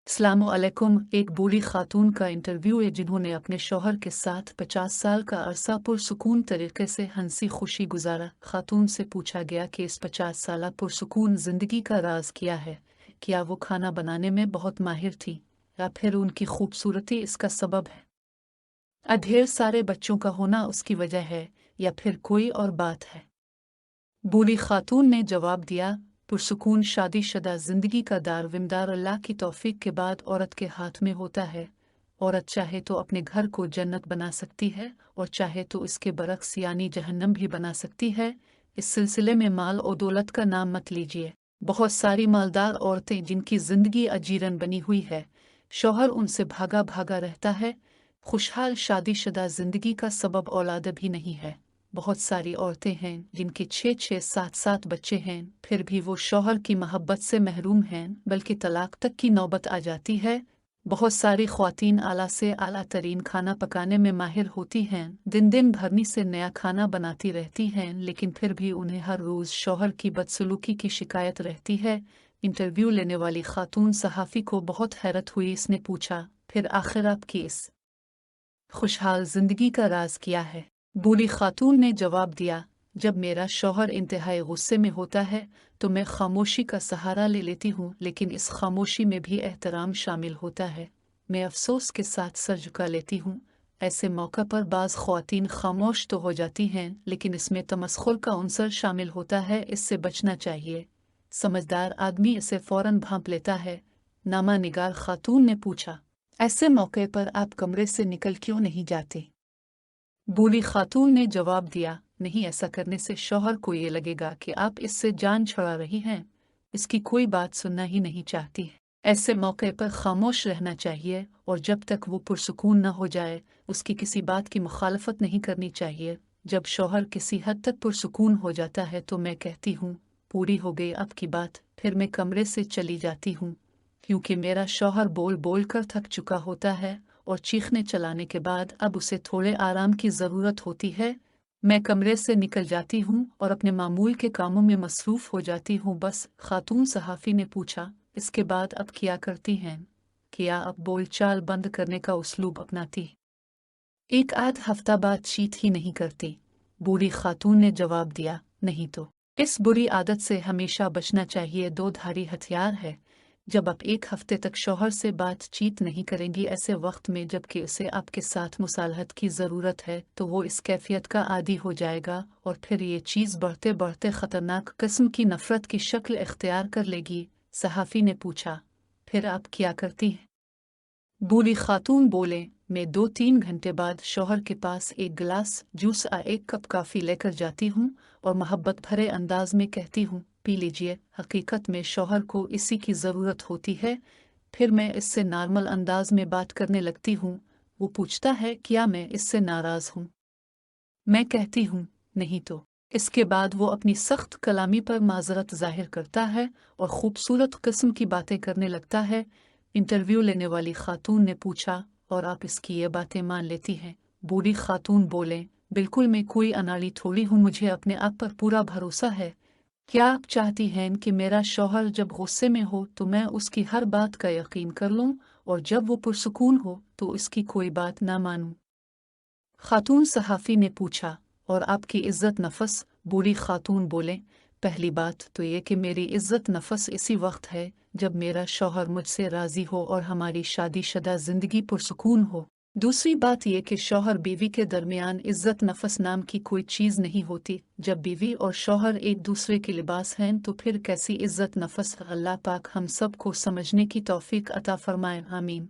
अस्सलामुअलैकुम। एक बूढ़ी खातून का इंटरव्यू है जिन्होंने अपने शौहर के साथ 50 साल का अरसा पुरसुकून तरीके से हंसी खुशी गुजारा। खातून से पूछा गया कि इस 50 साला पुरसुकून जिंदगी का राज क्या है। क्या वो खाना बनाने में बहुत माहिर थी या फिर उनकी खूबसूरती इसका सबब है? ढेर सारे बच्चों का होना उसकी वजह है या फिर कोई और बात है? बूढ़ी खातून ने जवाब दिया, पुरसुकून शादीशुदा जिंदगी का दारविमदार अल्लाह की तौफीक के बाद औरत के हाथ में होता है। औरत चाहे तो अपने घर को जन्नत बना सकती है और चाहे तो इसके बरक्स यानी जहन्नम भी बना सकती है। इस सिलसिले में माल और दौलत का नाम मत लीजिए। बहुत सारी मालदार औरतें जिनकी जिंदगी अजीरन बनी हुई है, शौहर उनसे भागा भागा रहता है। खुशहाल शादीशुदा जिंदगी का सबब औलाद भी नहीं है। बहुत सारी औरतें हैं जिनके 6-6 7-7 बच्चे हैं, फिर भी वो शौहर की मोहब्बत से महरूम हैं, बल्कि तलाक तक की नौबत आ जाती है। बहुत सारी ख्वातीन आला से आला तरीन खाना पकाने में माहिर होती हैं, दिन दिन भरनी से नया खाना बनाती रहती हैं, लेकिन फिर भी उन्हें हर रोज़ शौहर की बदसलूकी की शिकायत रहती है। इंटरव्यू लेने वाली खातून सहाफ़ी को बहुत हैरत हुई। इसने पूछा, फिर आखिर आपकी इस खुशहाल जिंदगी का राज क्या है? बूढ़ी खातून ने जवाब दिया, जब मेरा शौहर इंतहाई गुस्से में होता है तो मैं खामोशी का सहारा ले लेती हूँ, लेकिन इस खामोशी में भी एहतराम शामिल होता है। मैं अफसोस के साथ सर झुका लेती हूँ। ऐसे मौका पर बाज़ ख्वातीन खामोश तो हो जाती हैं, लेकिन इसमें तमस्खुर का उनसर शामिल होता है। इससे बचना चाहिए। समझदार आदमी इसे फौरन भांप लेता है। नामा निगार खातून ने पूछा, ऐसे मौके पर आप कमरे से निकल क्यों नहीं जाते? बूढ़ी खातून ने जवाब दिया, नहीं, ऐसा करने से शौहर को ये लगेगा कि आप इससे जान छुड़ा रही हैं, इसकी कोई बात सुनना ही नहीं चाहती। ऐसे मौके पर खामोश रहना चाहिए और जब तक वो पुरसुकून न हो जाए उसकी किसी बात की मुखालफत नहीं करनी चाहिए। जब शौहर किसी हद तक पुरसुकून हो जाता है तो मैं कहती हूँ, पूरी हो गई अब की बात, फिर मैं कमरे से चली जाती हूँ, क्योंकि मेरा शौहर बोल बोल कर थक चुका होता है और चीखने चलाने के बाद अब उसे थोड़े आराम की ज़रूरत होती है। मैं कमरे से निकल जाती हूँ और अपने मामूल के कामों में मसरूफ़ हो जाती हूँ बस। खातून सहाफ़ी ने पूछा, इसके बाद अब क्या करती हैं? क्या अब बोलचाल बंद करने का उसलूब अपनाती? एक आध हफ्ता बातचीत ही नहीं करती? बूढ़ी खातून ने जवाब दिया, नहीं तो। इस बुरी आदत से हमेशा बचना चाहिए। दो धारी हथियार है। जब आप एक हफ्ते तक शौहर से बातचीत नहीं करेंगी, ऐसे वक्त में जबकि उसे आपके साथ मुसालहत की ज़रूरत है, तो वो इस कैफियत का आदी हो जाएगा और फिर ये चीज़ बढ़ते बढ़ते ख़तरनाक किस्म की नफ़रत की शक्ल इख्तियार कर लेगी। सहाफ़ी ने पूछा, फिर आप क्या करती हैं? बूढ़ी खातून बोले, मैं 2-3 घंटे बाद शौहर के पास एक गिलास जूस या एक कप कॉफ़ी लेकर जाती हूँ और मोहब्बत भरे अंदाज में कहती हूँ, पी लीजिए। हकीकत में शौहर को इसी की ज़रूरत होती है। फिर मैं इससे नॉर्मल अंदाज में बात करने लगती हूँ। वो पूछता है, क्या मैं इससे नाराज़ हूँ? मैं कहती हूँ, नहीं तो। इसके बाद वो अपनी सख्त कलामी पर माजरत जाहिर करता है और खूबसूरत किस्म की बातें करने लगता है। इंटरव्यू लेने वाली खातून ने पूछा, और आप इसकी ये बातें मान लेती हैं? बूढ़ी खातून बोले, बिल्कुल, मैं कोई अनाड़ी थोड़ी हूँ, मुझे अपने आप पर पूरा भरोसा है। क्या आप चाहती हैं कि मेरा शौहर जब गुस्से में हो तो मैं उसकी हर बात का यकीन कर लूँ और जब वो पुरसुकून हो तो इसकी कोई बात ना मानूं? खातून सहाफ़ी ने पूछा, और आपकी इज़्ज़त नफ़स? बूढ़ी खातून बोले, पहली बात तो ये कि मेरी इज़्ज़त नफ़स इसी वक्त है जब मेरा शौहर मुझसे राज़ी हो और हमारी शादीशुदा ज़िंदगी पुरसुकून हो। दूसरी बात यह कि शौहर बीवी के दरमियान इज़्ज़त नफ़स नाम की कोई चीज़ नहीं होती। जब बीवी और शौहर एक दूसरे के लिबास हैं तो फिर कैसी इज़्ज़त नफ़स? अल्लाह पाक हम सब को समझने की तौफ़ीक अता फ़रमाए, आमीन।